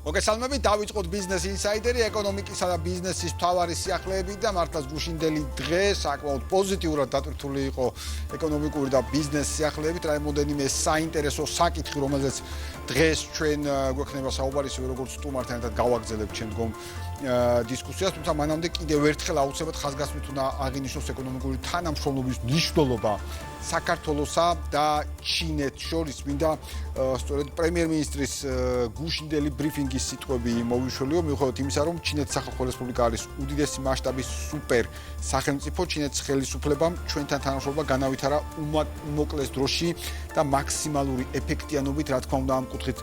მოგესალმებით, დავიწყოთ ბიზნეს ინსაიდერი, ეკონომიკისა და ბიზნესის მთავარი სიახლეებით და მართლაც გუშინდელი დღე საკმაოდ პოზიტიურად დატვირთული იყო ეკონომიკური და ბიზნეს სიახლეებით, რამოდენიმე საინტერესო საკითხი, რომელზეც დღეს ჩვენ გვექნება საუბარი, როგორც სტუმართან ერთად გავაგრძელებთ შემდგომ დისკუსიას, თუმცა მანამდე კიდევ ერთხელ აუცილებლად ხაზგასმით უნდა აღინიშნოს ეკონომიკური თანამშრომლობის მნიშვნელობა საქართველოსა და ჩინეთს შორის. მინდა სწორედ პრემიერ-მინისტრის გუშინდელი ბრიფინგის სიტყვები მოვიშველიო, მიუხედავად იმისა, რომ ჩინეთის სახალხო რესპუბლიკა არის უდიდესი მასშტაბის სუპერ სახელმწიფო, ჩინეთის ხელისუფლებამ ჩვენთან თანამშრომლობა განავითარა უმოკლეს დროში და მაქსიმალური ეფექტიანობით, რა თქმა უნდა, ამ კუთხით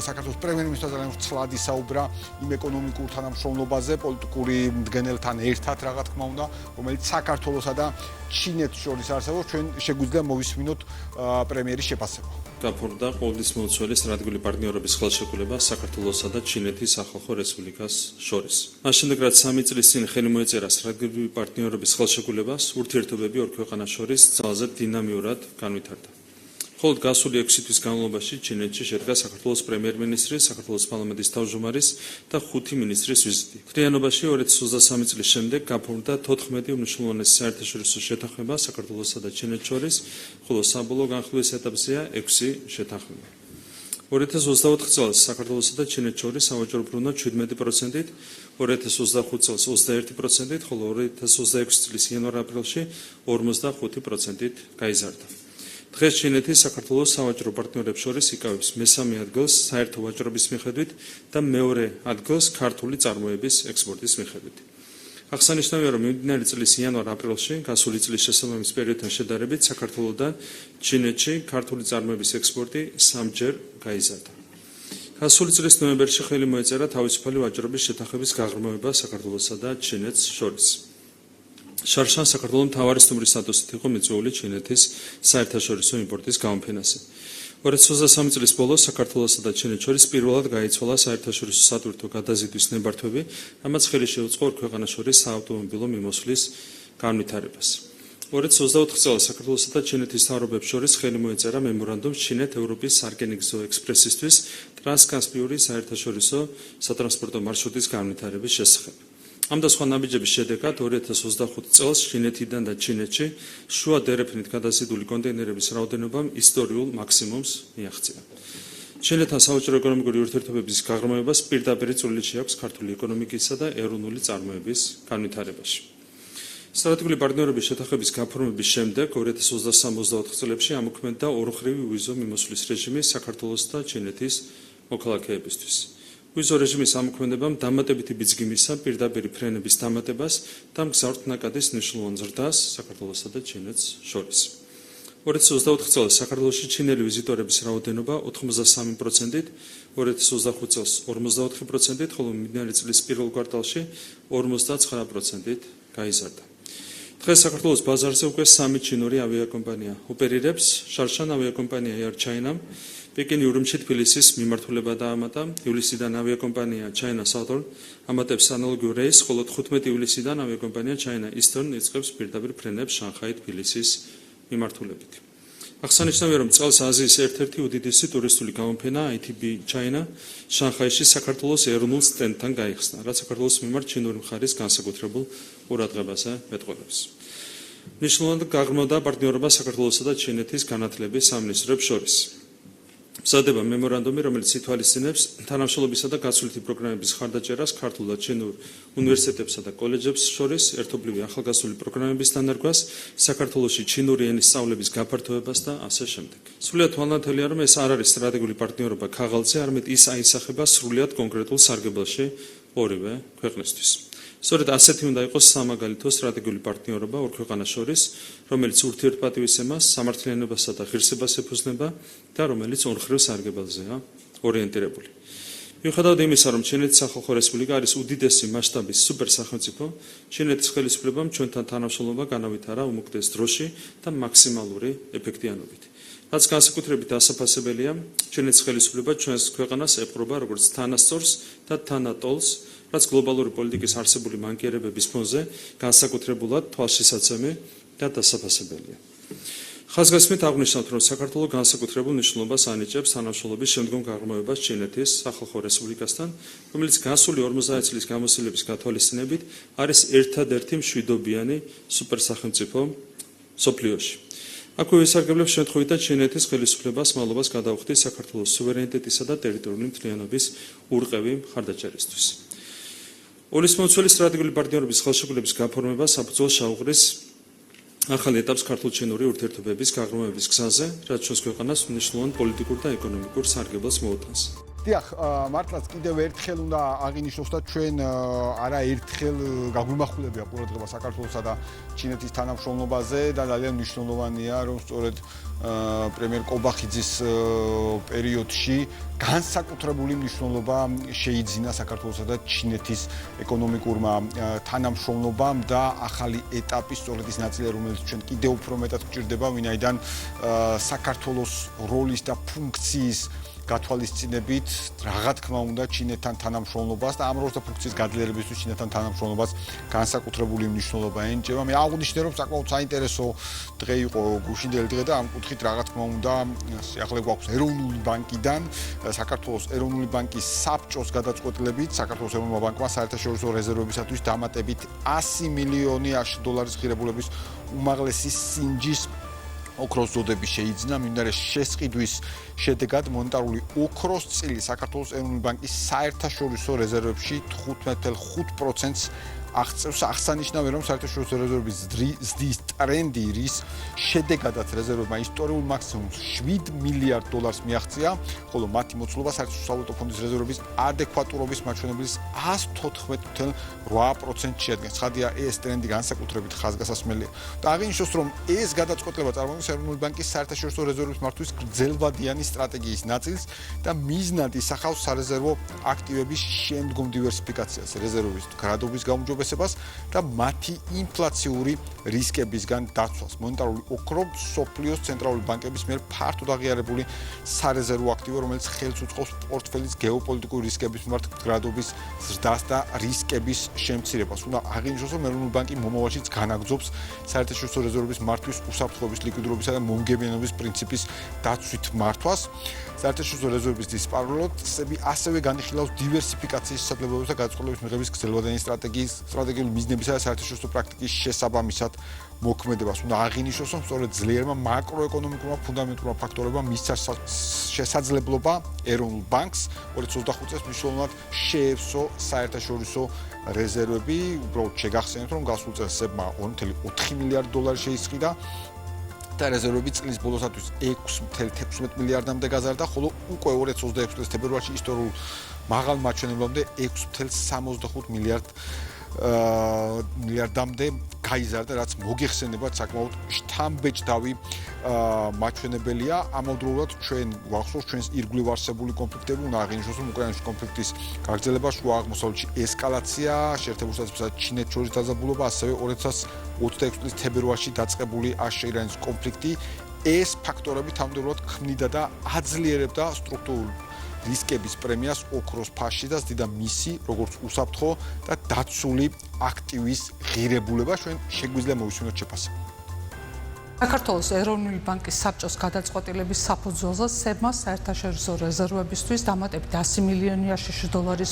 საქართველოს პრემიერ-მინისტრმა ძალიან ვრცლად ისაუბრა იმ ეკონომიკურ თანამშრომლობაზე, პოლიტიკური მდგენელთან ერთად, რა თქმა უნდა, რომელიც საქართველოსა და ჩინეთს შორის არსებობს. ჩვენ შეგვიძლია მოვისმინოთ პრემიერის შეფასება. გაფორმდა ყოვლის მოცველი სტრატეგიული პარტნიორობის ხელშეკრულება საქართველოსა და ჩინეთის სახალხო რესპუბლიკას შორის. მას შემდეგ, რაც 3 წლის წინ ხელი მოეწერა სტრატეგიული პარტნიორობის ხელშეკრულებას, ურთიერთობები ორ ქვეყანას შორის ძალზე დინამიურად განვითარდა. მხოლოდ გასული 6 თვის განმავლობაში ჩინეთში შედგა საქართველოს პრემიერ-მინისტრის, საქართველოს პარლამენტის თავმჯდომარის და 5 მინისტრის ვიზიტი. მთლიანობაში 2023 წლის შემდეგ გაფორმდა 14 უმნიშვნელოვანესი საერთაშორისო შეთანხმება საქართველოსა და ჩინეთს შორის, ხოლო საბოლოო განხილვის ეტაპზეა 6 შეთანხმება. 2024 წელს საქართველოსა და ჩინეთს შორის სავაჭრო ბრუნვა 17%-ით, 2025 წელს 21%-ით, ხოლო 2026 წლის იანვარ-აპრილში 55%-ით გაიზარდა. დღეს ჩინეთი საქართველოს სავაჭრო პარტნიორებს შორის იკავებს მესამე ადგილს საერთო ვაჭრობის მიხედვით და მეორე ადგილს ქართული წარმოების ექსპორტის მიხედვით. აღსანიშნავია, რომ მიმდინარე წლის იანვარ-აპრილში გასული წლის შესაბამის პერიოდთან შედარებით საქართველოდან ჩინეთში ქართული წარმოების ექსპორტი 3-ჯერ გაიზარდა. გასული წლის ნოემბერში ხელი მოეწერა თავისუფალი ვაჭრობის შეთანხმების გაღრმავება საქართველოსა და ჩინეთს შორის. შარშან საქართველოს მთავარი სტუმრის სტატუსით იყო მიწვეული ჩინეთის საერთაშორისო იმპორტის გამოფენაზე. 2023 წლის ბოლოს საქართველოსა და ჩინეთს შორის პირველად გაიცვალა საერთაშორისო სატვირთო გადაზიდვის ნებართვები, რამაც ხელი შეუწყო ორ ქვეყანას შორის საავტომობილო მიმოსვლის განვითარებას. 2024 წელს საქართველოსა და ჩინეთის მთავრობებს შორის ხელი მოეწერა მემორანდუმს ჩინეთ-ევროპის სარკინიგზო ექსპრესისთვის ტრანსკასპიური საერთაშორისო სატრანსპორტო მარშრუტის განვითარების შესახებ. ამ და სხვა ნაბიჯების შედეგად 2025 წელს ჩინეთიდან და ჩინეთში შუა დერეფნით გადაზიდული კონტეინერების რაოდენობამ ისტორიულ მაქსიმუმს მიაღწია. ჩინეთთან სავაჭრო ეკონომიკური ურთიერთობების გაღრმავებას პირდაპირ წვლილი შეაქვს ქართული ეკონომიკისა და ეროვნული წარმოების განვითარებაში. სტრატეგიული პარტნიორობის შეთანხმების გაფორმების შემდეგ 2023-24 წლებში ამოქმედდა ორმხრივი ვიზო მიმოსვლის რეჟიმი საქართველოს და ჩინეთის მოქალაქეებისთვის. ვიზო რეჟიმის ამოქმედებამ დამატებითი ბიძგიმისა პირდაპირ ფრენების დამატებას და მგზავრთ ნაკადის მნიშვნელოვან ზრდას საქართველოსა და ჩინეთს შორის. 2024 წელს საქართველოში ჩინელი ვიზიტორების რაოდენობა 83%-ით, 2025 წელს 54%-ით, ხოლო მიმდინარე წლის პირველ კვარტალში 59%-ით გაიზარდა. დღეს საქართველოს ბაზარზე უკვე 3 ჩინური ავიაკომპანია ოპერირებს, შარშან ავიაკომპანია Air China-მ პეკინი ურუმჩი თბილისის მიმართულება დაამატა, ივლისიდან ავიაკომპანია China Southern ამატებს ანალოგიურ რეისს, ხოლო 15 ივლისიდან ავიაკომპანია China Eastern იწყებს პირდაპირ ფრენებს შანხაი თბილისის მიმართულებით. აღსანიშნავია, რომ წელს აზიის ერთ-ერთი უდიდესი ტურისტული გამოფენა ITB China შანხაიში საქართველოს ეროვნულ სტენდთან გაიხსნა, რაც საქართველოს მიმართ ჩინური მხარის განსაკუთრებულ ყურადღებას მეტყველებს. მნიშვნელოვნად გაღრმავდა პარტნიორობა საქართველოსა და ჩინეთის განათლების სამინისტროებს შორის. მზადდება მემორანდუმი, რომელიც ითვალისწინებს თანამშრომლობისა და გასვლითი პროგრამების ხარდაჭერას ქართულ და ჩინურ უნივერსიტეტებსა და კოლეჯებს შორის, ერთობლივი ახალგაზრდული პროგრამების დანერგვას, საქართველოში ჩინური ენის სწავლების გაფართოებას და ასე შემდეგ. სრულიად თვალნათელია, რომ ეს არ არის სტრატეგიული პარტნიორობა ქაღალდზე, არამედ ის აისახება სრულიად კონკრეტულ სარგებელში ორივე ქვეყნისთვის. სწორედ ასეთი უნდა იყოს სამაგალითო სტრატეგიული პარტნიორობა ორ ქვეყანას შორის, რომელიც ურთიერთპატივისცემას, სამართლიანობასა და ღირსებას ეფუძნება და რომელიც ორმხრივ სარგებელზეა ორიენტირებული. მიუხედავად იმისა, რომ ჩინეთის სახალხო რესპუბლიკა არის უდიდესი მასშტაბის სუპერ სახელმწიფო, ჩინეთის ხელისუფლებამ ჩვენთან თანამშრომლობა განავითარა უმოკლეს დროში და მაქსიმალური ეფექტიანობით. რაც განსაკუთრებით დასაფასებელია, ჩინეთის ხელისუფლება ჩვენს ქვეყანას ეპყრობა როგორც თანასწორს და თანატოლს, რაც გლობალური პოლიტიკის არსებული მანკიერებების ფონზე განსაკუთრებულად თვალშისაცემი და დასაფასებელია. ხაზგასმით აღნიშნავთ, რომ საქართველოს განსაკუთრებულ მნიშვნელობას ანიჭებს თანამშრომლობის შემდგომ გაღრმავებას ჩინეთის სახალხო რესპუბლიკასთან, რომელიც გასული 50 წლის გამოცდილების გათვალისწინებით არის ერთადერთი მშვიდობიანი სუპერსახელმწიფო მსოფლიოში. აქვე ვისარგებლებს შემთხვევითად ჩინეთის ხელისუფლებას მალობას გადაუხდის საქართველოს სუვერენიტეტისა და ტერიტორიული მთლიანობის ურყევი მხარდაჭერისთვის. ოლისმომცველი სტრატეგიული პარტნიორობის ხელშეკრულების გაფორმება საფუძველს შეუღრეს ახალი ეტაპს ქართულ-ჩინური ურთიერთობების გაღრმავების გზაზე, რაც ჩვენს ქვეყანას მნიშვნელოვან პოლიტიკურ და ეკონომიკურ სარგებლობას მოუტანს. დიახ, მართლაც კიდევ ერთხელ უნდა აღინიშნოს და ჩვენ არაერთხელ გაგვიმახვილებია ყურადღება საქართველოსა და ჩინეთის თანამშრომლობაზე და ძალიან მნიშვნელოვანია, რომ სწორედ პრემიერ კობახიძის პერიოდში განსაკუთრებული მნიშვნელობა შეიძინა საქართველოსა და ჩინეთის ეკონომიკურმა თანამშრომლობამ და ახალი ეტაპის სწორედ ის ნაწილი, რომელიც ჩვენ კიდევ უფრო მეტად გვჭირდება, ვინაიდან საქართველოს როლის და ფუნქციის გათვალისწინებით რაღა თქმა უნდა ჩინეთთან თანამშრომლობას და ამ როლს და ფუნქციის გაძლიერებისთვის ჩინეთთან თანამშრომლობას განსაკუთრებული მნიშვნელობა ენიჭება. მე აღვნიშნე რომ საკმაოდ საინტერესო დღე იყო გუშინდელი დღე და ამ კუთხით რაღა თქმა უნდა ახლა გვაქვს ეროვნული ბანკიდან საქართველოს ეროვნული ბანკის საბჭოს გადაწყვეტილებით საქართველოს ეროვნულმა ბანკმა საერთაშორისო რეზერვებისათვის დამატებით 100 მილიონი $100 ღირებულების უმაღლესი სინჯის ოქროს ზოდები შეიძინა მინდარე შესყიდვის შედეგად მონეტარული ოქროს წილი საქართველოს ეროვნული ბანკის საერთაშორისო რეზერვებში 15.5%-ს აღწევს. აღსანიშნავია რომ საერთაშორისო რეზერვების ზრდის ტრენდი რის შედეგადაც რეზერვებმა ისტორიულ მაქსიმუმს $7 მილიარდ მიაღწია, ხოლო მათი მოცულობა საერთაშორისო სავალუტო ფონდის რეზერვების ადეკვატურობის მაჩვენებლის 114.8% შეადგენს. ხადია ეს ტრენდი განსაკუთრებით ხაზგასასმელია. და აღინიშნოს რომ ეს გადაწყვეტილება წარმოადგენს ეროვნული ბანკის საერთაშორისო რეზერვების მართვის გრძელვადიანი სტრატეგიის ნაწილს და მიზნად ისახავს სარეზერვო აქტივების შემდგომ დივერსიფიკაციას, რეზერვების გრადობის გაუმჯობესებას და მათი ინფლაციური რისკებისგან დაცვას. მონეტარული ოქრო მსოფლიოს ცენტრალური ბანკების მიერ ფართოდ აღიარებული სარეზერვო აქტივია, რომელიც ხელს უწყობს პორტფელის გეოპოლიტიკური რისკების მიმართ გრადობის ზრდას და რისკების შემცირებას. უნდა აღინიშნოს, რომ ეროვნული ბანკი მომავალშიც განაგრძობს საერთაშორისო რეზერვების მართვის უსაფრთხოების, ლიკვიდურობისა და მომგებიანობის პრინციპის დაცვით მართვას. საერთაშორისო რეზერვების დის პარალელურად ასევე განიხილავს დივერსიფიკაციის შესაძლებლობებს და გადაწყვეტილების მიღების გრძელვადიანი სტრატეგიული მიზნებისა და საერთაშორისო პრაქტიკის შესაბამისად მოქმედებას. უნდა აღინიშნოს, რომ სწორედ ძლიერმა მაკროეკონომიკურმა ფუნდამენტურმა ფაქტორებმა მისცა შესაძლებლობა ეროვნულ ბანკს 2025 წელს მნიშვნელოვნად შეევსო საერთაშორისო რეზერვები. უბრალოდ შეგახსენებთ, რომ გასულ წელს SEB-მა $2.4 მილიარდ შეისყიდა და რეზერვები წლის ბოლოსათვის 6.16 მილიარდამდე გაზარდა, ხოლო უკვე 2026 წლის თებერვალში ისტორიულ მაღალ მაჩვენებლამდე 6.65 მილიარდამდე გაიზარდა, რაც მოგეხსენებათ საკმაოდ შთამბეჭდავი მაჩვენებელია. ამავდროულად ჩვენ გვახსოვს ჩვენს ირგვლივ არსებული კონფლიქტები, უნდა აღინიშნოს, რომ უკრაინის კონფლიქტის გაგრძელება, შუა აღმოსავლეთში ესკალაცია, შეერთებულ შტატებსა და ჩინეთს შორის დაძაბულობა, ასევე 2026 წლის თებერვალში დაწყებული აშშ-ირანის კონფლიქტი, ეს ფაქტორები თავმდებურად ქმნიდა და აძლიერებდა სტრუქტურულ რისკების პრემიას ოქროს ფასში და ზრდიდა მისი, როგორც უსაფრთხო და დაცული აქტივის ღირებულება. ჩვენ შეგვიძლია მოვისმინოთ შეფასება. საქართველოს ეროვნული ბანკის საბჭოს გადაწყვეტილების საფუძველზე SEB-მა საერთაშორისო რეზერვებისთვის დამატებით $100 მილიონი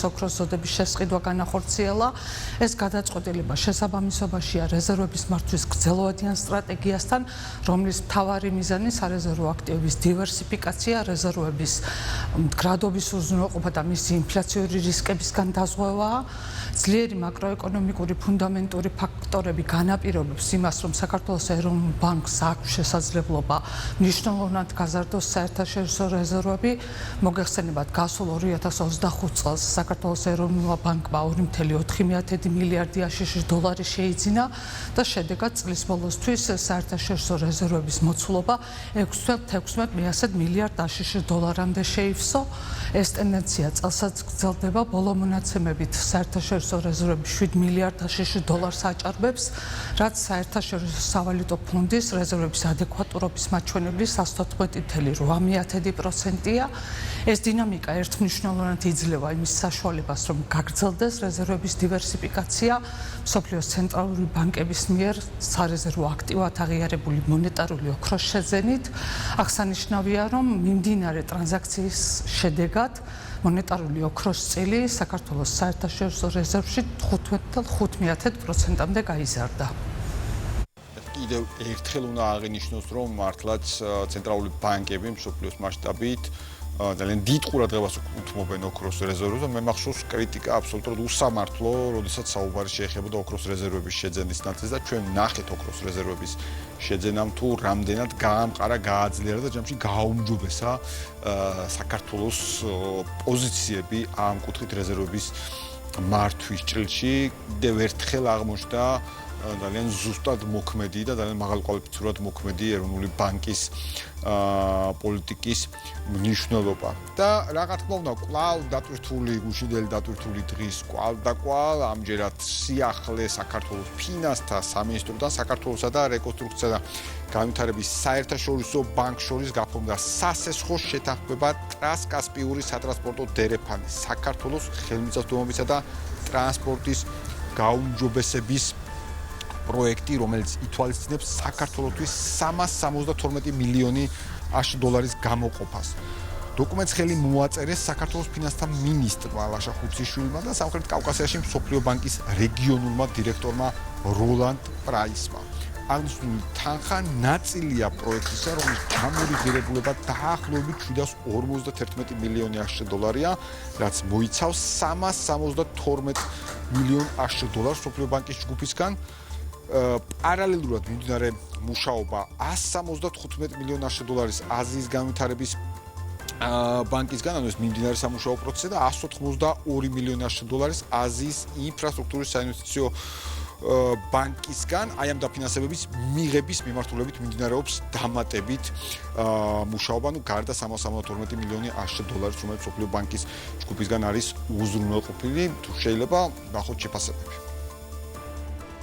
ოქროს ზოდების შესყიდვა განახორციელა. ეს გადაწყვეტილება შესაბამისობაშია რეზერვების მართვის გრძელვადიან სტრატეგიასთან, რომლის მთავარი მიზანი სარეზერვო აქტივების დივერსიფიკაცია, რეზერვების გრადობის უზრუნველყოფა და მისი ინფლაციური რისკებისგან დაზღვევაა. ძლიერი მაკროეკონომიკური ფუნდამენტური ფაქტორები განაპირობებს იმას, რომ საქართველოს ეროვნულ ბანკს აქვს შესაძლებლობა მნიშვნელოვნად გაზარდოს საერთაშორისო რეზერვები. მოგეხსენებათ, გასულ 2025 წელს საქართველოს ეროვნულ ბანკმა $2.4 მილიარდი შეიძინა და შედეგად წლის ბოლოსთვის საერთაშორისო რეზერვების მოცულობა $6.16 მილიარდ $-მდე შეივსო. ეს ტენდენცია წელსაც გრძელდება, ბოლო მონაცემებით საერთაშორისო რეზერვები $7 მილიარდ აჭარბებს, რაც საერთაშორისო სავალუტო ფონდის რეზერვების ადეკვატურობის მაჩვენებელი 114.8%-ია. ეს დინამიკა ერთმნიშვნელოვნად იძლევა იმის საშუალებას, რომ გაგრძელდეს რეზერვების დივერსიფიკაცია მსოფლიოს ცენტრალური ბანკების მიერ სარეზერვო აქტივად აღიარებული მონეტარული ოქროს შეძენით. აღსანიშნავია, რომ მიმდინარე ტრანზაქციის შედეგად მონეტარული ოქროს წილი საქართველოს საერთაშორისო რეზერვში 15.5%-მდე გაიზარდა. კიდევ ერთხელ უნდა აღინიშნოს, რომ მართლაც ცენტრალური ბანკები მსოფლიოს მასშტაბით ძალიან დიდ ყურადღებას უთმობენ ოქროს რეზერვებს და მე მახსოვს კრიტიკა აბსოლუტურად უსამართლო, როდესაც საუბარი შეეხებოდა ოქროს რეზერვების შეძენის ნაწილს და ჩვენ ნახეთ ოქროს რეზერვების შეძენამ თუ რამდენად გაამყარა, გააძლიერა და ჯამში გააუმჯობესა საქართველოს პოზიციები ამ კუთხით რეზერვების მართვის ჭრილში. კიდევ ერთხელ აღმოჩნდა ძალიან ზუსტად მოქმედი და ძალიან მაღალკვალიფიცირებად მოქმედი ეროვნული ბანკის პოლიტიკის მნიშვნელობა. და რა თქმა უნდა, კვლავ დატვირთული, გუშინდელი დატვირთული დღის კვალ და კვალ ამჯერად სიახლე საქართველოს ფინანსთა სამინისტროდან საქართველოსა და რეკონსტრუქცია და განვითარების საერთაშორისო ბანკს შორის გაფორმდა სასესხო შეთანხმება ტრანსკასპიური სატრანსპორტო დერეფანი საქართველოს ხელმისაწვდომობისა და ტრანსპორტის გაუმჯობესების პროექტი, რომელიც ითვალისწინებს საქართველოსთვის 372 მილიონი $აშ გამოყოფას. დოკუმენტს ხელი მოაწერეს საქართველოს ფინანსთა მინისტრმა ლაშა ხურციშვილმა და სამხრეთ კავკასიაში მსოფლიო ბანკის რეგიონულმა დირექტორმა როლანდ პრაისმა. აღნიშნული თანხა ნაწილია პროექტისა, რომლის ჩამორი ღირებულება დაახლოებით 751 მილიონი $, რაც მოიცავს 372 მილიონ $. მსოფლიო ბანკის ჯგუფისგან პარალელურად მიმდინარე მუშაობა 175 მილიონ $, აზიის განვითარების ბანკისგან, ანუ ეს მიმდინარე სამუშაო პროცესი და 182 მილიონ $, აზიის ინფრასტრუქტურის საინვესტიციო ბანკისგან, აი ამ დაფინანსებების მიღების მიმართულებით მიმდინარეობს დამატებით მუშაობა, ну გარდა 372 მილიონი $, რომელიც მსოფლიო ბანკის ჯგუფისგან არის უზრუნველყოფილი, თუ შეიძლება ნახოთ შეფასებები.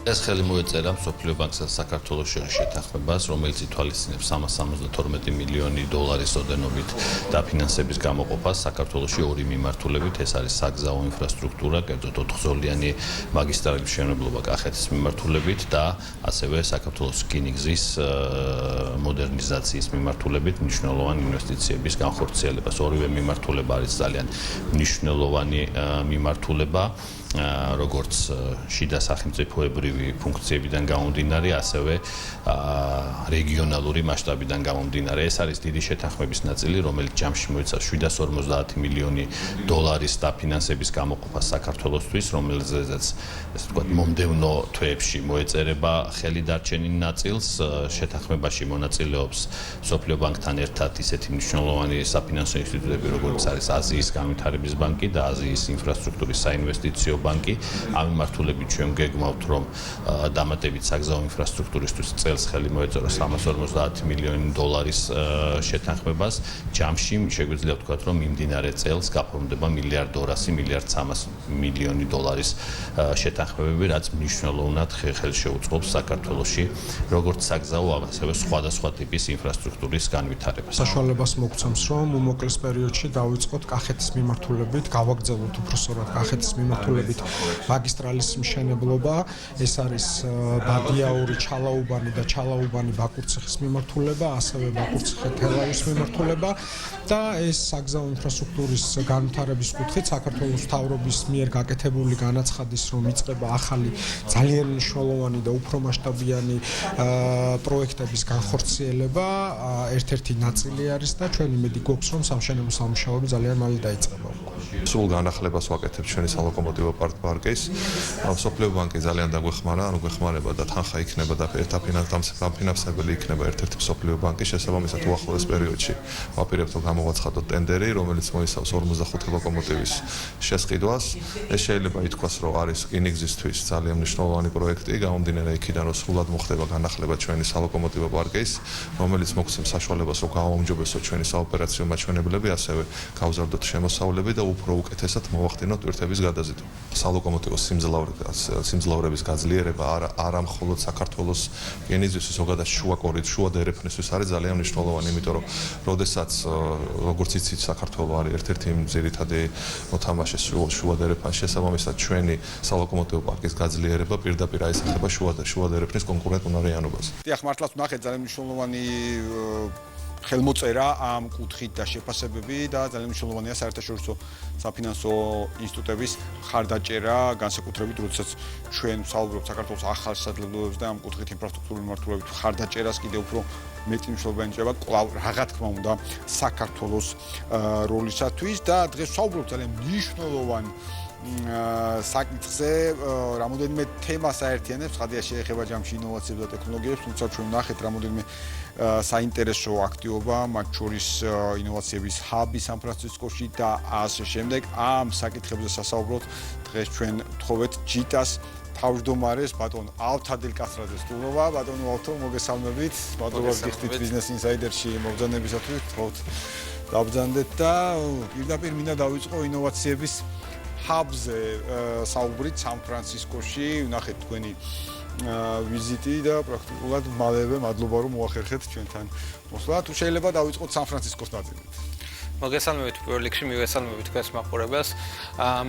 ეს ხელი მოეწერა მსოფლიო ბანკსა და საქართველოს შორის შეთანხმებას, რომელიც ითვალისწინებს 372 მილიონი $-ის ოდენობით დაფინანსების გამოყოფას საქართველოში ორი მიმართულებით. ეს არის საგზაო ინფრასტრუქტურა, კერძოდ 4-ზოლიანი მაგისტრალის მშენებლობა კახეთის მიმართულებით და ასევე საქართველოს რკინიგზის მოდერნიზაციის მიმართულებით მნიშვნელოვანი ინვესტიციების განხორციელებას. ორივე მიმართულება არის ძალიან მნიშვნელოვანი მიმართულება. როგორც შიდა სახელმწიფოებრივი ფუნქციებიდან გამომდინარე, ასევე რეგიონალური მასშტაბიდან გამომდინარე. ეს არის დიდი შეთანხმების ნაწილი, რომელიც ჯამში მოიცავს 750 მილიონი $-ის დაფინანსების გამოყოფას საქართველოსთვის, რომელზეც ესე ვთქვათ, მომდევნო თვეებში მოეწერება ხელი დარჩენილ ნაწილს. შეთანხმებაში მონაწილეობს მსოფლიო ბანკთან ერთად ისეთი მნიშვნელოვანი საფინანსო ინსტიტუტები, როგორც არის აზიის განვითარების ბანკი და აზიის ინფრასტრუქტურის საინვესტიციო ბანკი. ამ მიმართულებით ჩვენ გეგმავთ, რომ დამატებით საგზაო ინფრასტრუქტურისთვის წელს ხელი მოეწერა 350 მილიონი $-ის შეთანხმებას. ჯამში შეგვიძლია ვთქვათ, რომ მიმდინარე წელს გაფორმდება 1.200 მილიონი $-ის შეთანხმებები, რაც მნიშვნელოვნად ხელს შეუწყობს საქართველოში როგორც საგზაო, ასევე სხვადასხვა ტიპის ინფრასტრუქტურის განვითარებას. საშუალებას მოგცემს, რომ უმოკლეს პერიოდში დავიწყოთ კახეთის მიმართულებით, გავაგრძელოთ უბრალოდ კახეთის მიმართულებით მაგისტრალის მშენებლობა. ეს არის ბადიაური, ჩალაუბანი და ჩალაუბანი ბაკურციხის მიმართულება, ასევე ბაკურციხე-თელავის მიმართულება და ეს საგზაო ინფრასტრუქტურის განვითარების კუთხით საქართველოს მთავრობის მიერ გაკეთებული განაცხადის, რომ იწყება ახალი ძალიან მნიშვნელოვანი და უფრო მასშტაბიანი პროექტების განხორციელება, ერთ-ერთი ნაწილი არის და ჩვენ იმედი გვაქვს, რომ სამშენებლო სამუშაოები ძალიან მალე დაიწყება. სულ განახლებას ვაკეთებ ჩვენი სალოკომოტივო პარკის. მსოფლიო ბანკი ძალიან დაგვეხმარა, ანუ გვეხმარება და თანხა იქნება და ერთდაფინანსებელი იქნება ერთ-ერთი მსოფლიო ბანკი. შესაბამისად უახლოეს პერიოდში ვაპირებთ რომ გამოვაცხადოთ ტენდერი, რომელიც მოიცავს 45 ლოკომოტივის შესყიდვას. ეს შეიძლება ითქვას, რომ არის რკინიგზისთვის ძალიან მნიშვნელოვანი პროექტი, გამომდინარე იქიდან, რომ სრულად მოხდება განახლება ჩვენი სალოკომოტივო პარკის, რომელიც მოგცემს საშუალებას, რომ გააუმჯობესოთ ჩვენი საოპერაციო მაჩვენებლები, ასევე გავზარდოთ შემოსავლები და უფრო უკეთესად მოვახდინოთ ტვირთების გადაზიდვა. სალოკომოტივო სიმძლავრების გაძლიერება არა მხოლოდ საქართველოს გენიზმისთვის, ზოგადად შუა დერეფნისთვის არის ძალიან მნიშვნელოვანი, იმიტომ რომ როდესაც როგორც იცით, საქართველო არის ერთ-ერთი ძირითადი მოთამაშე შუა დერეფნის შესაბამისად ჩვენი სალოკომოტივო პარკის გაძლიერება პირდაპირ აისახება შუა დერეფნის კონკურენტუნარიანობას. დიახ, მართლაც ვნახეთ ძალიან მნიშვნელოვანი ხელმოწერა ამ კუთხით და შეფასებები და ძალიან მნიშვნელოვანია საერთაშორისო საფინანსო ინსტიტუტების მხარდაჭერა, განსაკუთრებით როდესაც ჩვენ ვსაუბრობთ საქართველოს ახალ შესაძლებლობებზე და ამ კუთხით ინფრასტრუქტურული მმართველობით მხარდაჭერას კიდევ უფრო მეტი მნიშვნელობა ენიჭება კვლავ რა თქმა უნდა საქართველოს როლისათვის და დღეს ვსაუბრობთ ძალიან მნიშვნელოვან საკითხზე, რამოდენიმე თემას აერთიანებს, ხადია შეეხება ჯამში ინოვაციებს და ტექნოლოგიებს, თუმცა ჩვენ ვნახეთ რამოდენიმე საინტერესო აქტივობა, მათ შორის ინოვაციების ჰაბი სან-ფრანცისკოში და ასე შემდეგ. ამ საკითხებზე სასაუბროთ დღეს ჩვენ ვთხოვეთ ჯიტას თავმჯდომარეს ბატონ ალთადელ კასრაძეს სტუმრობა. ბატონო ალთო, მოგესალმებით. მადლობა გიხდით ბიზნეს ინსაიდერში მოგზაურობისათვის. ვთხოვთ დაბრძანდეთ და პირდაპირ მინდა დავიწყო ინოვაციების ჰაბზე საუბრით სან-ფრანცისკოში. ვნახეთ თქვენი ვიზიტი და პრაქტიკულად მალევე მადლობა რომ მოახერხეთ ჩვენთან მოსვლა. თუ შეიძლება დავიწყოთ სან-ფრანცისკოს ნაწილით. მოგესალმებით პირველ რიგში მივესალმებით თქვენს მაყურებელს.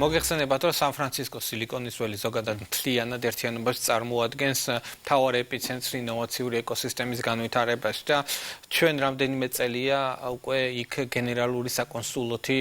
მოგეხსენებათ რომ სან-ფრანცისკო სილიკონის ველი ზოგადად მთლიანად ერთიანობაში წარმოადგენს მთავარ ეპიცენტრს ინოვაციური ეკოსისტემის განვითარებაში და ჩვენ რამდენიმე წელია უკვე იქ გენერალური საკონსულოთი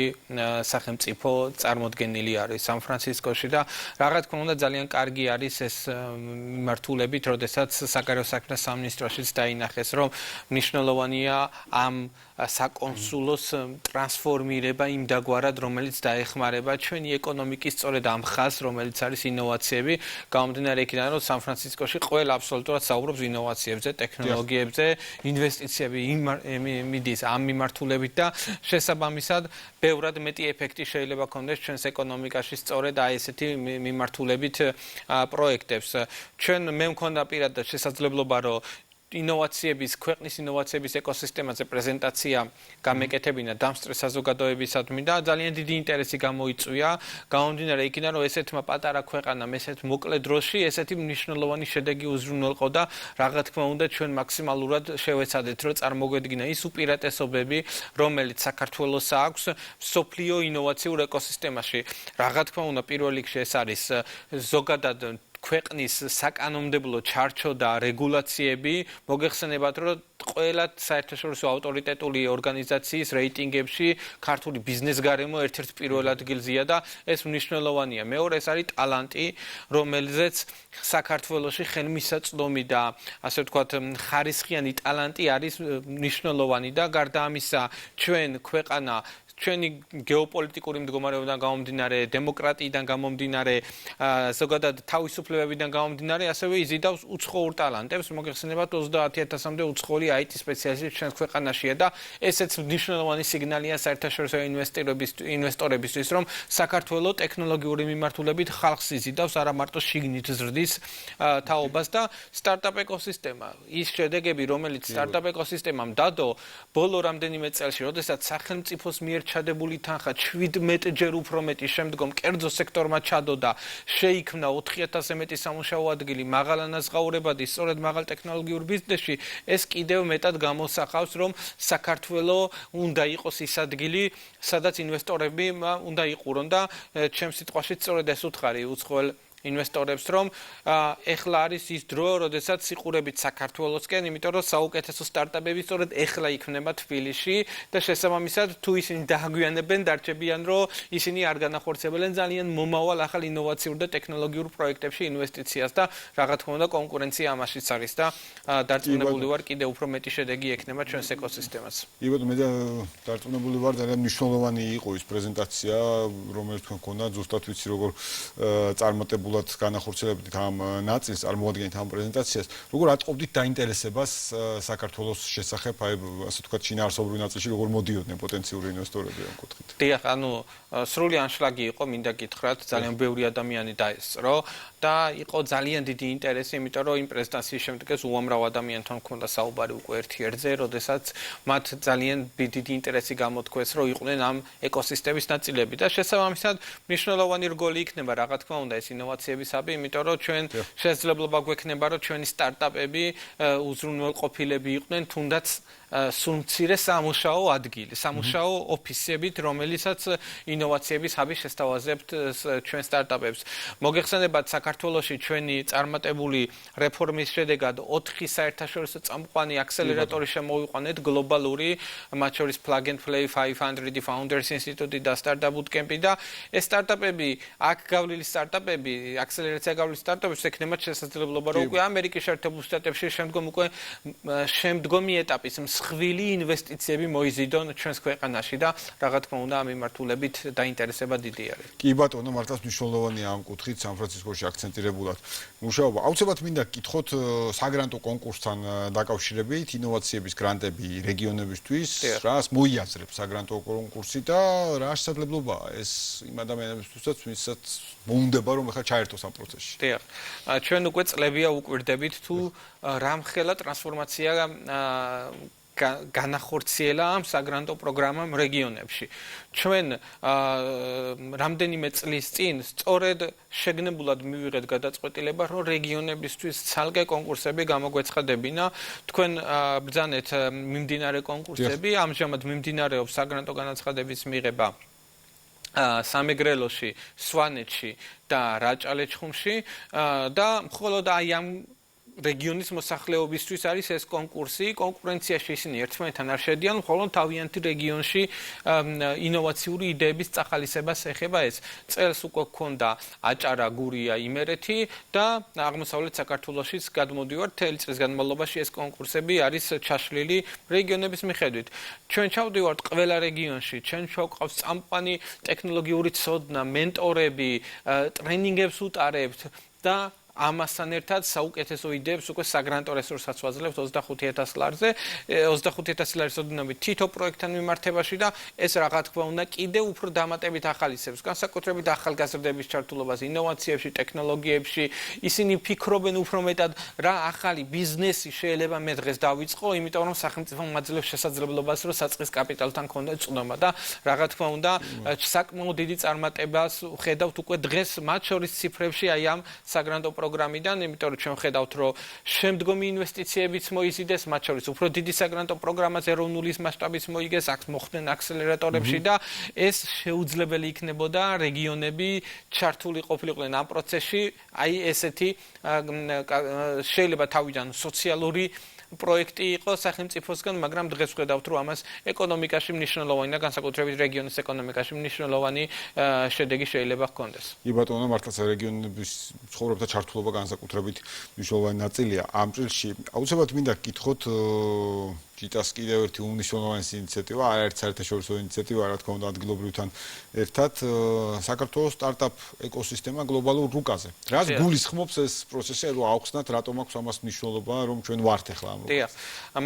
სახელმწიფო წარმოდგენილი არის სან-ფრანცისკოში და რა თქმა უნდა ძალიან კარგი არის ეს მიმართულებით, როდესაც საგარეო საქმეთა სამინისტროშიც დაინახეს რომ მნიშვნელოვანია ამ საკონსულოს ტრანსფორმირება იმ დაგვარად, რომელიც დაეხმარება ჩვენი ეკონომიკის სწორედ ამ ხაზს, რომელიც არის ინოვაციები, გამომდინარე იქიდან, რომ სან-ფრანცისკოში ყველა აბსოლუტურად საუბრობს ინოვაციებზე, ტექნოლოგიებზე, ინვესტიციები მიდის ამ მიმართულებით და შესაბამისად, ბევრად მეტი ეფექტი შეიძლება ქონდეს ჩვენს ეკონომიკაში სწორედ აი ესეთი მიმართულებით პროექტებს. მე მქონდა პირადად შესაძლებლობა, რომ ქვეყნის ინოვაციების ეკოსისტემაზე პრეზენტაცია გამეკეთებინა დამსწრე საზოგადოებისადმი და ძალიან დიდი ინტერესი გამოიწვია, გამომდინარე იქიდან, რომ ესეთმა პატარა ქვეყანამ ესეთ მოკლე დროში ესეთი მნიშვნელოვანი შედეგი უზრუნველყო და რა თქმა უნდა ჩვენ მაქსიმალურად შევეცადეთ, რომ წარმოგვედგინა ის უპირატესობები, რომელიც საქართველოს აქვს მსოფლიო ინოვაციურ ეკოსისტემაში. რა თქმა უნდა, პირველ რიგში ეს არის ზოგადად ქვეყნის საკანონმდებლო ჩარჩო და რეგულაციები, მოგეხსენებათ, რომ ყველა საერთაშორისო ავტორიტეტული ორგანიზაციის რეიტინგებში ქართული ბიზნეს გარემო ერთ-ერთ პირველ ადგილზეა და ეს მნიშვნელოვანია. მეორე ეს არის ტალანტი, რომელზეც საქართველოში ხელმისაწვდომი და ასე ვთქვათ ხარისხიანი ტალანტი არის მნიშვნელოვანი და გარდა ამისა ჩვენ ქვეყანა ჩვენი გეოპოლიტიკური მდგომარეობიდან გამომდინარე, დემოკრატიიდან გამომდინარე, ზოგადად თავისუფლებებიდან გამომდინარე, ასევე იზიდავს უცხოურ ტალანტებს. მოგეხსენებათ 30,000-მდე უცხოური IT სპეციალისტი ჩვენს ქვეყანაშია და ესეც მნიშვნელოვანი სიგნალია საერთაშორისო ინვესტორებისთვის, რომ საქართველოს ტექნოლოგიური მიმართულებით ხალხს იზიდავს, არა მარტო შიგნით ზრდის თაობას და სტარტაპ ეკოსისტემა. ის შედეგები, რომელიც სტარტაპ ეკოსისტემამ დადო ბოლო რამდენიმე წელში, როდესაც სახელმწიფოს მიერ ჩადებული თანხა 17-ჯერ უფრო მეტი შემდგომ კერძო სექტორმა ჩადო და შეიქმნა 4,000-ზე მეტი სამუშაო ადგილი მაღალანაზღაურებადი, სწორედ მაღალ ტექნოლოგიურ ბიზნესში, ეს კიდევ მეტად გამოსახავს, რომ საქართველოს უნდა იყოს ის ადგილი, სადაც ინვესტორები უნდა იყურონ და ჩემს სიტყვაში სწორედ ეს უთხარი უცხოელ ინვესტორებს, რომ ეხლა არის ის დრო, როდესაც სიყურებით საქართველოსკენ, იმიტომ რომ საუკეთესო სტარტაპები სწორედ ეხლა იქნება თბილისში და შესაბამისად თუ ისინი დააგვიანებენ, დარჩებიან, რომ ისინი არ განახორციელებენ ძალიან მომავალ ახალ ინოვაციურ და ტექნოლოგიურ პროექტებში ინვესტიციას და რა თქმა უნდა კონკურენცია ამაშიც არის და დარწმუნებული ვარ კიდევ უფრო მეტი შედეგი ექნება ჩვენს ეკოსისტემას. იბათ მე დარწმუნებული ვარ, ძალიან მნიშვნელოვანი იყო ის პრეზენტაცია, რომელიც თქვენ გქონდა, ზუსტად ვიცი როგორ წარმატებული განახორციელებდით ამ ნაწილს, წარმოადგენთ ამ პრეზენტაციას. როგორ ატყობდით დაინტერესებას საქართველოს შესახებ, აი ასე ვთქვათ, შინაარსობრივ ნაწილში, როგორ მოდიოდნენ პოტენციური ინვესტორები ამ კუთხით? დიახ, სრული ანშლაგი იყო, მინდა გითხრათ, ძალიან ბევრი ადამიანი დაესწრო. და იყო ძალიან დიდი ინტერესი, იმიტომ რომ იმ პრეზენტაციის შემდეგ ეს უამრავ ადამიანთან მქონდა საუბარი უკვე ერთ-ერთზე, როდესაც მათ ძალიან დიდი ინტერესი გამოთქვეს, რომ იყვნენ ამ ეკოსისტემის ნაწილები და შესაბამისად მნიშვნელოვანი რგოლი იქნება რა თქმა უნდა ეს ინოვაციებისაბი, იმიტომ რომ ჩვენ შესაძლებლობა გვექნება, რომ ჩვენი სტარტაპები უზრუნველყოფილები იყვნენ თუნდაც სულ მცირე სამუშაო ადგილი, სამუშაო ოფისებით, რომელიცაც ინოვაციების ჰაბი შესთავაზებთ ჩვენ სტარტაპებს. მოგეხსენებათ, საქართველოში ჩვენი წარმატებული რეფორმის შედეგად 4 საერთაშორისო წამყვანი აქსელერატორი შემოვიყვანეთ გლობალური, მათ შორის Plug and Play 500 Founders Institute და Startup Bootcamp და ეს სტარტაპები, აქ გავლილი სტარტაპები, აქსელერაცია გავლილი სტარტაპებს ექნებათ შესაძლებლობა, რომ უკვე ამერიკის შეერთებულ შტატებში შემდგომი ეტაპის მსხვილი ინვესტიციები მოიზიდონ ჩვენს ქვეყანაში და რა თქმა უნდა ამ მიმართულებით დაინტერესება დიდი არის. კი ბატონო, მართლაც მნიშვნელოვანია ამ კუთხით სან-ფრანცისკოში აქცენტირებულად მუშაობა. აუცილებლად მინდა გკითხოთ საგრანტო კონკურსთან დაკავშირებით ინოვაციების გრანტები რეგიონებისთვის, რას მოიაზრებს საგრანტო კონკურსი და რა შესაძლებლობაა ეს იმ ადამიანებისთვისაც, ვისაც მოუნდება რომ ახლა ჩაერთოს ამ პროცესში. დიახ. ჩვენ უკვე წლებია უკვირდებით თუ რამხელა ტრანსფორმაცია განახორციელა ამ საგრანტო პროგრამამ რეგიონებში. ჩვენ რამდენიმე წლის წინ სწორედ შეგნებულად მივიღეთ გადაწყვეტილება, რომ რეგიონებისთვის ცალკე კონკურსები გამოგვეცხადებინა. თქვენ ბრძანეთ მიმდინარე კონკურსები, ამჟამად მიმდინარეობს საგრანტო განაცხადების მიღება სამეგრელოში, სვანეთში და რაჭალეჩხუმში და მხოლოდ აი ამ რეგიონის მოსახლეობისთვის არის ეს კონკურსი, კონკურენციაში ისინი ერთმანეთთან არ შედიან, მხოლოდ თავიანთი რეგიონში ინოვაციური იდეების წახალისებას ეხება ეს. წელს უკვე გქონდა აჭარა, გურია, იმერეთი და აღმოსავლეთ საქართველოშიც გადმოდივართ, მთელი წლის განმავლობაში ეს კონკურსები არის ჩაშლილი რეგიონების მიხედვით. ჩვენ ჩავდივართ ყველა რეგიონში, ჩვენ შევყავს წამყვანი ტექნოლოგიური ცოდნა, მენტორები, ტრენინგებს უტარებთ და ამასთან ერთად საუკეთესო იდეებს უკვე საგრანტო რესურსსაც ვაძლევთ 25000 ლარზე, 25000 ლარის ოდენობით თითო პროექტთან მიმართებაში და ეს რა თქმა უნდა კიდევ უფრო დამატებით ახალისებს, განსაკუთრებით ახალგაზრდების ჩართულობას ინოვაციებში, ტექნოლოგიებში. ისინი ფიქრობენ უფრო მეტად რა ახალი ბიზნესი შეიძლება მე დღეს დავიწყო, იმიტომ რომ სახელმწიფო მაძლევს შესაძლებლობას, რომ საწყის კაპიტალთან ქონდეს წვდომა და რა თქმა უნდა საკმაოდ დიდი წარმატებას ხედავთ უკვე დღეს მათ შორის ციფრებში აი ამ საგრანტო პროგრამიდან, იმიტომ რომ ჩვენ ხედავთ, რომ შემდგომი ინვესტიციებიც მოიზიდეს, მათ შორის უფრო დიდი საგრანტო პროგრამაც ეროვნული მასშტაბის მოიგეს, აქ მოხდნენ აქსელერატორებში და ეს შეუძლებელი იქნებოდა რეგიონები ჩართული ყოფილიყვნენ ამ პროცესში, აი ესეთი შეიძლება თავიდან სოციალური პროექტი იყო სახელმწიფოსგან, მაგრამ დღეს ვხედავთ, რომ ამას ეკონომიკაში მნიშვნელოვანი და განსაკუთრებით რეგიონის ეკონომიკაში მნიშვნელოვანი შედეგი შეიძლება ჰქონდეს. კი ბატონო, მართლაც რეგიონების ცხოვრებთა ჩართულობა განსაკუთრებით მნიშვნელოვანი ნაწილია ამ წელში. აუცილებლად მინდა გკითხოთ ჭიტას კიდევ ერთი უმნიშვნელოვანესი ინიციატივა, არაერთ საერთაშორისო ინიციატივა, რა თქმა უნდა, ადგილობრივთან ერთად საქართველოს სტარტაპ ეკოსისტემა გლობალურ რუკაზე. რას გულისხმობს ეს პროცესი, რომ აუხსნათ, რატომ აქვს ამას მნიშვნელობა, რომ ჩვენ ვართ ახლა ამ რუკაზე? დიახ.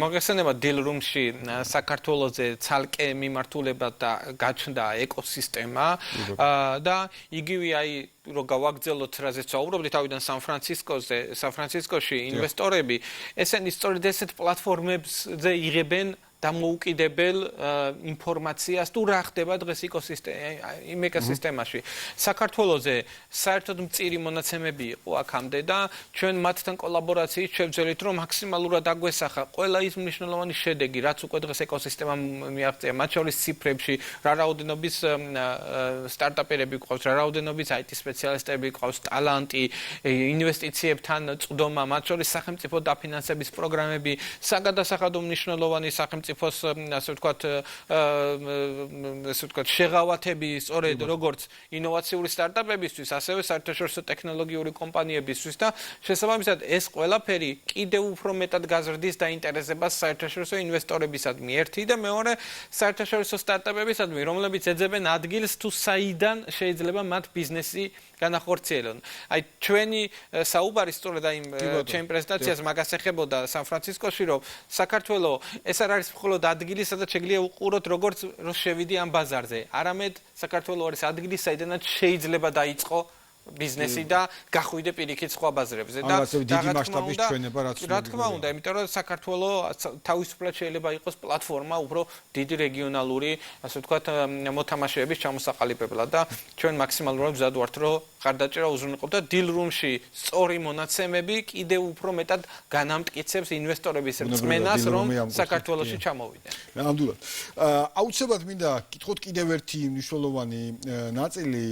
მოგეხსენებათ დილ რუმში საქართველოზე ცალკე მიმართულება და გაჩნდა ეკოსისტემა და იგივე აი რომ გავაგრძელოთ რაზეც ვაუბრობდი თავიდან სან-ფრანცისკოში ინვესტორები ესენი სწორედ ესეთ პლატფორმებზე იღებენ დამოუკიდებელ ინფორმაციას თუ რა ხდება დღეს იმ ეკოსისტემაში. საქართველოზე საერთოდ მწირი მონაცემები იყო აქამდე და ჩვენ მათთან კოლაბორაციით შევძელით, რომ მაქსიმალურად აგვესახა ყველა ის მნიშვნელოვანი შედეგი, რაც უკვე დღეს ეკოსისტემამ მიაღწია, მათ შორის ციფრებში, რა რაოდენობის სტარტაპერები გვყავს, რა რაოდენობის IT სპეციალისტები გვყავს, ტალანტი, ინვესტიციებთან წვდომა, მათ შორის სახელმწიფო დაფინანსების პროგრამები, საგადასახადო მნიშვნელოვანი სახელმწიფოს ასე ვთქვათ შეღავათები სწორედ როგორც ინოვაციური სტარტაპებისთვის, ასევე საერთაშორისო ტექნოლოგიური კომპანიებისთვის და შესაბამისად ეს ყველაფერი კიდევ უფრო მეტად გაზრდის დაინტერესებას საერთაშორისო ინვესტორებისადმი ერთი და მეორე საერთაშორისო სტარტაპებისადმი, რომლებიც ეძებენ ადგილს თუ საიდან შეიძლება მათ ბიზნესი განახორციელონ. აი ჩვენი საუბარი სწორედ აი ჩემ პრეზენტაციას მაგას ეხებოდა სან-ფრანცისკოში, რომ საქართველოს ეს არ არის მხოლოდ ადგილი, სადაც შეგიძლია უყუროთ როგორც რომ შევიდი ამ ბაზარზე. არამედ საქართველოს არის ადგილი, საიდანაც შეიძლება დაიწყო ბიზნესი და გახვიდე პირიქით სხვა ბაზრებზე და დიდი მასშტაბის ჩვენება რაც რა თქმა უნდა, იმიტომ რომ საქართველოს თავისუფლად შეიძლება იყოს პლატფორმა უფრო დიდი რეგიონალური, ასე ვთქვათ, მოთამაშეების ჩამოსაყალიბებლად და ჩვენ მაქსიმალურად მზად ვართ, რომ ხარდაჭერა უზრუნველყოთ და დილ რუმში სწორი მონაცემები კიდევ უფრო მეტად განამტკიცებს ინვესტორების რწმენას, რომ საქართველოში ჩამოვიდნენ. ნამდვილად. აუცილებლად მინდა გითხოთ კიდევ ერთი მნიშვნელოვანი ნაწილი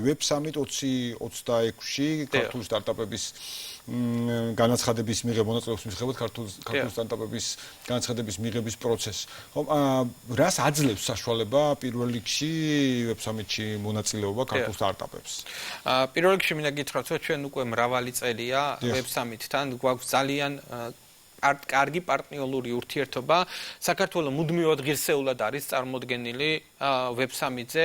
Web Summit 2026-ში ქართული სტარტაპების განაცხადების მიღება მონაწილეობის მიღებად ქართული სტარტაპების განაცხადების მიღების პროცესს. ხომ რას აძლევს საშუალება პირველ რიგში Web Summit-ში მონაწილეობა ქართულ სტარტაპებს? პირველ რიგში მინდა გითხრათ, რომ ჩვენ უკვე მრავალი წელია Web Summit-თან გვაქვს ძალიან კარგი პარტნიორული ურთიერთობა. საქართველოს მუდმივად ღირსეულად არის წარმოდგენილი Web Summit-ზე,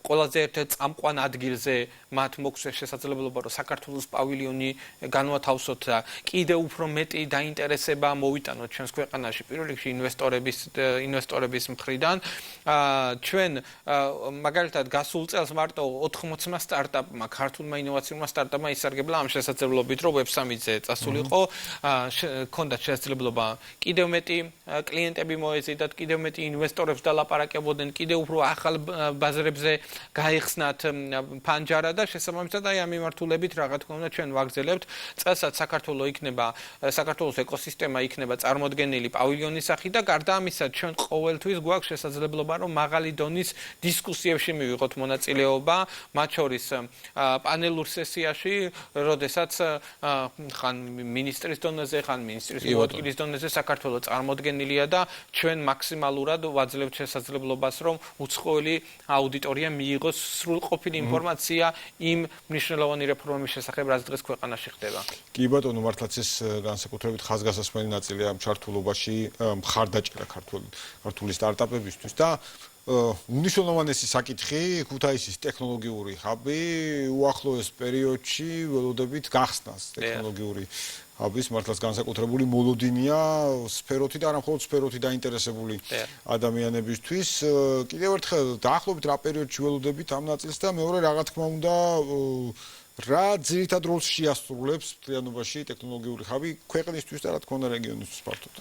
ყველაზე ერთ-ერთ წამყვან ადგილზე მათ მოგვცეს შესაძლებლობა, რომ საქართველოს პავილიონი განვათავსოთ და კიდევ უფრო მეტი დაინტერესება მოვიტანოთ ჩვენს ქვეყანაში პირველ რიგში ინვესტორების მხრიდან. ჩვენ მაგალითად გასულ წელს მარტო 80 სტარტაპმა, ქართულმა ინოვაციურმა სტარტაპმა ისარგებლა ამ შესაძლებლობით, რომ Web Summit-ზე წასულიყო, ჰქონდათ შესაძლებლობა კიდევ მეტი კლიენტები მოეზიდათ, კიდევ მეტი ინვესტორებს დალაპარაკებოდნენ, კიდევ უფრო ახალ ბაზრებზე გაიხსნათ ფანჯარა და შესაბამისად აი ამ მიმართულებით რა თქმა უნდა ჩვენ ვაგრძელებთ წელსაც საქართველოს ეკოსისტემა იქნება წარმოდგენილი პავილიონის სახით და გარდა ამისა ჩვენ ყოველთვის გვაქვს შესაძლებლობა რომ მაღალი დონის დისკუსიებში მივიღოთ მონაწილეობა მათ შორის პანელურ სესიაში როდესაც ხან მინისტრის დონეზე ხან მინისტრის მოადგილის დონეზე საქართველოს წარმოდგენილია და ჩვენ მაქსიმალურად ვაძლევთ შესაძლებლობას რომ უცხოელი აუდიტორია მიიღოს სრულყოფილი ინფორმაცია იმ მნიშვნელოვანი რეფორმების შესახებ, რაც დღეს ქვეყანაში ხდება. კი ბატონო, მართლაც ეს განსაკუთრებით ხაზგასასმელი ნაწილია ამ ჩართულობაში მხარდაჭერა ქართული სტარტაპებისთვის და უნიშნულოვანესი საკითხი ქუთაისის ტექნოლოგიური ჰაბი უახლოეს პერიოდში ველოდებით გახსნას ტექნოლოგიური ჰაბის მართლაც განსაკუთრებული მოლოდინია სფეროთი და არა მხოლოდ სფეროთი დაინტერესებული ადამიანებისთვის. კიდევ ერთხელ დაახლოებით რა პერიოდში ველოდებით ამ ნაწილს და მეორე რა თქმა უნდა რა ძირითად როლს შეასრულებს მთლიანობაში ტექნოლოგიური ჰაბი ქვეყნისთვის და რა თქმა უნდა რეგიონისთვის ფართოდ.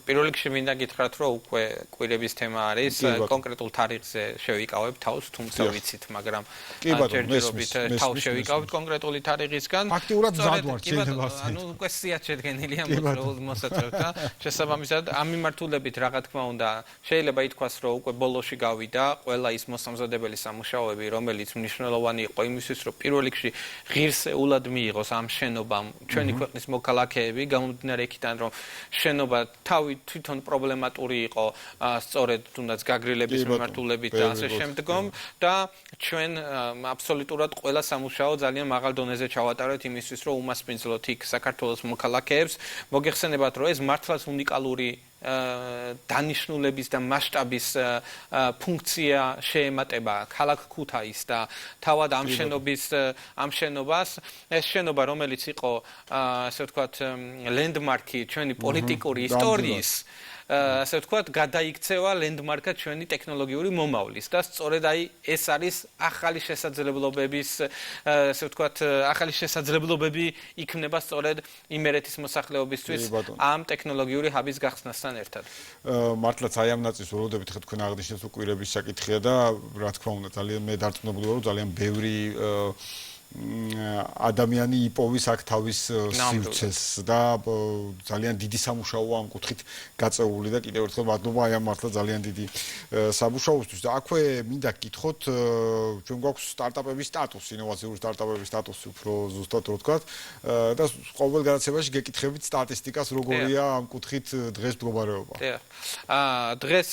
პირველ რიგში მინდა გითხრათ, რომ უკვე კვირების თემა არის, კონკრეტულ თარიღზე შევიკავებ თავს, თუმცა ვიცით, მაგრამ ჯერჯერობით თავს შევიკავებ კონკრეტული თარიღისგან. ფაქტიურად მზად ვართ, შეიძლება ასე. ანუ უკვე სიათ შედგენილია მოსაწევთ და შესაბამისად ამ მიმართულებით რა თქმა უნდა შეიძლება ითქვას, რომ უკვე ბოლოში გავიდა ყველა ის მოსამზადებელი სამუშაოები, რომელიც მნიშვნელოვანი იყო იმისთვის, რომ პირველ რიგში ღირსეულად მიიღოს ამ შენობამ ჩვენი ქვეყნის მოქალაქეები გამომდინარე იქიდან რომ შენობა თვითონ პრობლემატური იყო სწორედ თუნდაც გაგრილების მიმართულებით და ასე შემდგომ და ჩვენ აბსოლუტურად ყველა სამუშაო ძალიან მაღალ დონეზე ჩავატარეთ იმისთვის რომ უმასპინძლოთ იქ საქართველოს მოქალაქეებს მოგეხსენებათ რომ ეს მართლაც უნიკალური დანიშნულების და მასშტაბის ფუნქცია შეემატება ქალაქ ქუთაისს და თავად ამ შენობას ეს შენობა რომელიც იყო ასე ვთქვათ ლენდმარკი ჩვენი პოლიტიკური ისტორიის ასე ვთქვათ გადაიქცევა ლენდმარკად ჩვენი ტექნოლოგიური მომავლის და სწორედ აი ეს არის ახალი შესაძლებლობების ასე ვთქვათ ახალი შესაძლებლობები იქნება სწორედ იმერეთის მოსახლეობისთვის ამ ტექნოლოგიური ჰაბის გახსნასთან ერთად. მართლაც აი ამ ნაწილს ველოდებით ხეთ თქვენ აღნიშნეთ უკვირების საკითხია და რა თქმა უნდა ძალიან მე დარწმუნებული ვარ რომ ძალიან ბევრი ადამიანი იპოვის აქ თავის სივრცეს და ძალიან დიდი სამუშაოა ამ კუთხით გაწეული და კიდევ ერთხელ მადლობა აი ამ მართლა ძალიან დიდი სამუშაოსთვის და აქვე მინდა გითხოთ ჩვენ გვაქვს სტარტაპების სტატუსი, ინოვაციური სტარტაპების სტატუსი უფრო ზუსტად რო ვთქვათ და ყოველ განაცემაში გეკითხებით სტატისტიკას როგორია ამ კუთხით დღეს მდგომარეობა. დღეს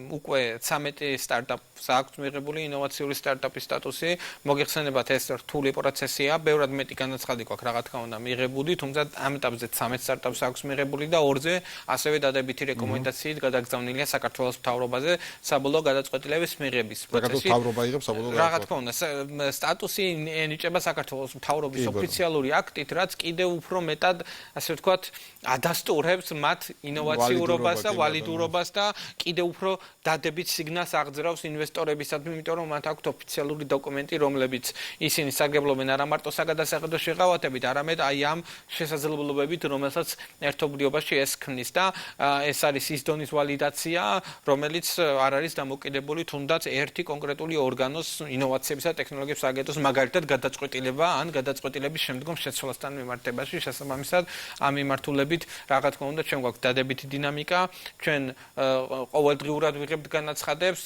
უკვე 13 სტარტაპს აქვს მიღებული ინოვაციური სტარტაპის სტატუსი. მოგეხსენებათ ეს რთული პროცესია, ბევრად მეტი განაცხადი გვაქვს რა თქმა უნდა მიღებული, თუმცა ამ ეტაპზე 13 სტარტაპს აქვს მიღებული და 2-ზე ასევე დადებითი რეკომენდაციით გადაგზავნილია საქართველოს მთავრობაზე საბოლოო გადაწყვეტილების მიღების პროცესი. მთავრობა იღებს საბოლოო რა თქმა უნდა, სტატუსი ენიჭება საქართველოს მთავრობის ოფიციალური აქტით, რაც კიდევ უფრო მეტად, ასე ვთქვათ, ადასტურებს მათ ინოვაციურობას და ვალიდურობას და კიდევ უფრო დადებით სიგნალს აღძრავს ინვესტორებისადმი, იმიტომ რომ მათ აქვთ ოფიციალური დოკუმენტი, რომლებიც ისინი საგებლო ასრულებენ არა მარტო საგადასაღებო შეღავათებით, არამედ აი ამ შესაძლებლობებით, რომელსაც ერთობლიობაში ეს ქმნის და ეს არის ის დონის ვალიდაცია, რომელიც არ არის დამოკიდებული თუნდაც ერთი კონკრეტული ორგანოს ინოვაციებისა და ტექნოლოგიების აგენტოს მაგალითად გადაწყვეტილება ან გადაწყვეტილების შემდგომ შეცვლასთან მიმართებაში შესაბამისად ამ მიმართულებით რა თქმა უნდა ჩვენ გვაქვს დადებითი დინამიკა, ჩვენ ყოველდღიურად ვიღებთ განაცხადებს,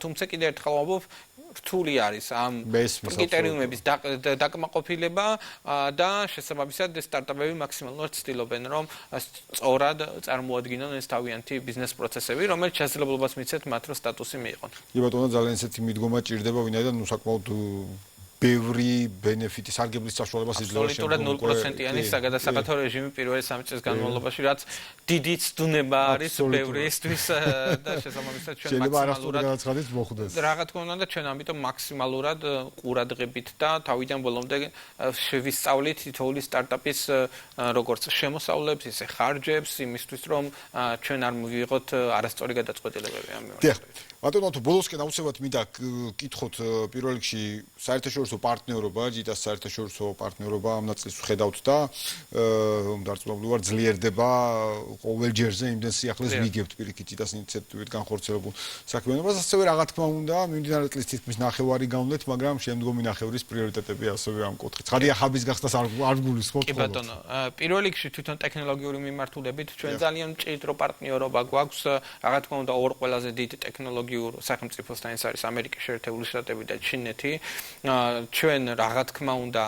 თუმცა კიდევ ერთხელ ვამბობ რთული არის ამ კრიტერიუმების დაკმაყოფილება და შესაბამისად სტარტაპები მაქსიმალურად ცდილობენ რომ სწორად წარმოადგინონ ეს თავიანთი ბიზნეს პროცესები, რომელიც შესაძლებლობას მიცემთ მათ რომ სტატუსი მიიღონ. კი ბატონო, ძალიან ისეთი მიდგომა ჭირდება, ვინაიდან საკმაოდ ბევრი ბენეფიტი სარგებლის საშუალებას იძლევა შემდგომ 0%-იანი საგადასახადო რეჟიმი პირველი 3 წლის განმავლობაში, რაც დიდი ცდუნება არის ბევრისთვის და შესაბამისად ჩვენ მაქსიმალურად განაცხადეთ მოხდეს. რა თქმა უნდა, ჩვენ ამიტომ მაქსიმალურად ყურადღებით და თავიდან ბოლომდე შევისწავლით თითოეული სტარტაპის როგორც შემოსავლებს, ისე ხარჯებს იმისთვის, რომ ჩვენ არ მივიღოთ არასწორი გადაწყვეტილებები ამ მიმართულებით. ბატონო, თუ ბოლოსკენ აუცილებლად მინდა გკითხოთ პირველ რიგში საერთაშორისო პარტნიორობა, ჯიტას საერთაშორისო პარტნიორობა ამ ნაწილს ვხედავთ და დარწმუნებული ძლიერდება ყოველ ჯერზე იმდენ სიახლეს ვიგებთ პირიქით ჯიტას ინიციატივით განხორციელებულ საქმიანობას, ასევე რა თქმა უნდა, მიმდინარე წლის თითქმის ნახევარი გავლეთ, მაგრამ შემდგომი ნახევრის პრიორიტეტები ასევე ამ კუთხით. ცხადია, ხაბის გახსნას არ გულისხმობთ. კი ბატონო, პირველ რიგში თვითონ ტექნოლოგიური მიმართულებით ჩვენ ძალიან მჭიდრო პარტნიორობა გვაქვს, რა თქმა უნდა, ორ ყველაზე დიდ ტექნოლოგიურ სახელმწიფოსთან ეს არის ამერიკის შეერთებული შტატები და ჩინეთი. ჩვენ რა თქმა უნდა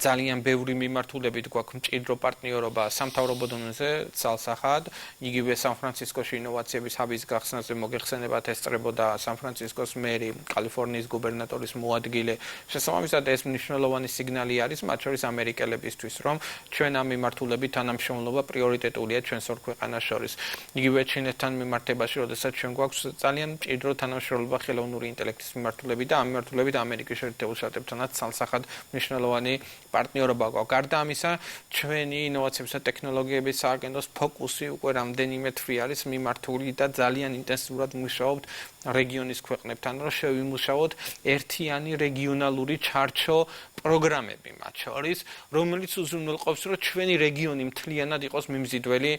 ძალიან ბევრი მიმართულებით გვაქვს მჭიდრო პარტნიორობა სამთავრობო დონეზე ცალსახად, იგივე სან-ფრანცისკოში ინოვაციების ჰაბის გახსნაზე მოგეხსენებათ ესწრებოდა სან-ფრანცისკოს მერი, კალიფორნიის გუბერნატორის მოადგილე. შესაბამისად ეს მნიშვნელოვანი სიგნალი არის მათ შორის ამერიკელებისთვის, რომ ჩვენ ამ მიმართულებით თანამშრომლობა პრიორიტეტულია ჩვენს ორ ქვეყანას შორის. იგივე ჩინეთთან მიმართებაში, როდესაც ჩვენ გვაქვს ძალიან მჭიდრო თანამშრომლობა ხელოვნური ინტელექტის მიმართულებით და ამ მიმართულებით ამერიკის შეერთებულ შტატებთანაც ცალსახად მნიშვნელოვანი პარტნიორობა გვაქვს. გარდა ამისა, ჩვენი ინოვაციებისა და ტექნოლოგიების სააგენტოს ფოკუსი უკვე რამდენიმე თვე არის მიმართული და ძალიან ინტენსიურად მუშაობთ რეგიონის ქვეყნებთან, რომ შევიმუშაოთ ერთიანი რეგიონალური ჩარჩო პროგრამები მათ შორის, რომელიც უზრუნველყოფს, რომ ჩვენი რეგიონი მთლიანად იყოს მიმზიდველი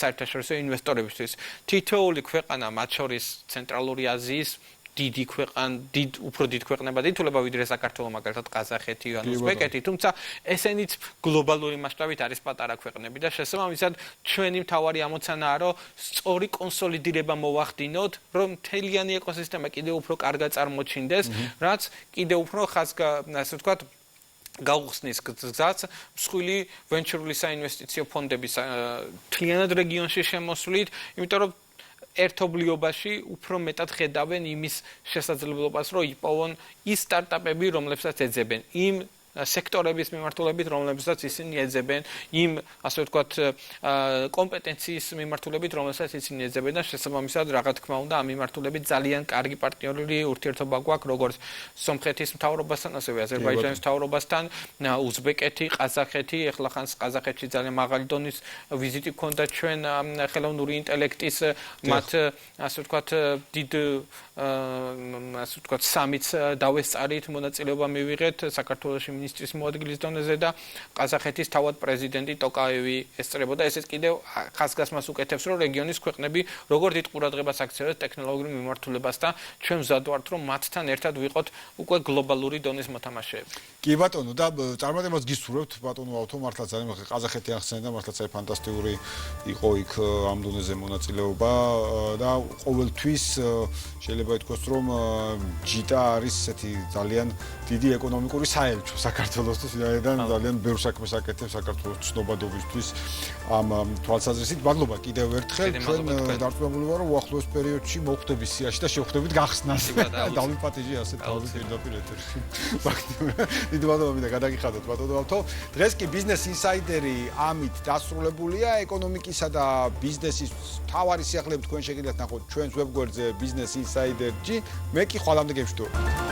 საერთაშორისო ინვესტორებისთვის. თითოეული ქვეყანა მათ შორის ცენტრალური აზიის უფრო დიდ ქვეყნებად ითვლება ვიდრე საქართველო, მაგალითად ყაზახეთი ან უზბეკეთი, თუმცა ესენიც გლობალური მასშტაბით არის პატარა ქვეყნები და შესაბამისად ჩვენი მთავარი ამოცანაა, რომ სწორი კონსოლიდირება მოვახდინოთ, რომ მთლიანი ეკოსისტემა კიდევ უფრო კარგად წარმოჩინდეს, რაც კიდევ უფრო ასე ვთქვათ გაუხსნის გზაც მსხვილი ვენჩურული საინვესტიციო ფონდების მთლიანად რეგიონში შემოსვლით, იმიტომ რომ ერთობლიობაში უფრო მეტად ხედავენ იმის შესაძლებლობას, რომ იპოვონ ის სტარტაპები, რომლებსაც ეძებენ იმ სექტორების მიმართულებით, რომლებსაც ისინი ეძებენ, იმ ასე ვთქვათ კომპეტენციის მიმართულებით, რომლებსაც ისინი ეძებენ და შესაბამისად რა თქმა უნდა ამ მიმართულებით ძალიან კარგი პარტნიორული ურთიერთობა გვაქვს, როგორც სომხეთის მთავრობასთან, ასევე აზერბაიჯანის მთავრობასთან, უზბეკეთი, ყაზახეთი, ეხლა ხანს ყაზახეთში ძალიან მაღალი დონის ვიზიტი ჰქონდა ჩვენ ხელოვნური ინტელექტის მათ ასე ვთქვათ დიდ ასე ვთქვათ სამიც დავესწარით, მონაწილეობა მივიღეთ საქართველოში მინისტრის მოადგილის დონეზე და ყაზახეთის თავად პრეზიდენტი ტოკაევი ესწრებოდა. ესეც კიდევ ხაზგასმას უკეთებს, რომ რეგიონის ქვეყნები როგორ დიდ ყურადღებას აქცევენ ტექნოლოგიურ მიმართულებას და ჩვენ მზად ვართ, რომ მათთან ერთად ვიყოთ უკვე გლობალური დონის მოთამაშეები. კი ბატონო, და წარმატებას გისურვებთ ბატონო ავთო, მართლა ძალიან ყაზახეთი ახსენდა, მართლაც აი ფანტასტიკური იყო იქ ამ დონეზე მონაწილეობა და ყოველთვის შეიძლება ითქვას, რომ ჯიტა არის ესეთი ძალიან დიდი ეკონომიკური საელჩო საქართველოსთვის, ვინაიდან ძალიან ბევრ საქმეს აკეთებს საქართველოს ცნობადობისთვის ამ თვალსაზრისით. მადლობა კიდევ ერთხელ, ჩვენ დარწმუნებული ვარ, რომ უახლოეს პერიოდში მოხვდებით სიაში და შევხვდებით გახსნას. დავიმპატიჟე ასე თავი პირდაპირ ეთერში. დიდი მადლობა მინდა გადაგიხადოთ ბატონო ავთო. დღეს კი ბიზნეს ინსაიდერი ამით დასრულებულია, ეკონომიკისა და ბიზნესის მთავარი სიახლეები თქვენ შეგიძლიათ ნახოთ ჩვენს ვებგვერდზე business insider-ში. მე კი ხვალამდე გემშვიდობთ.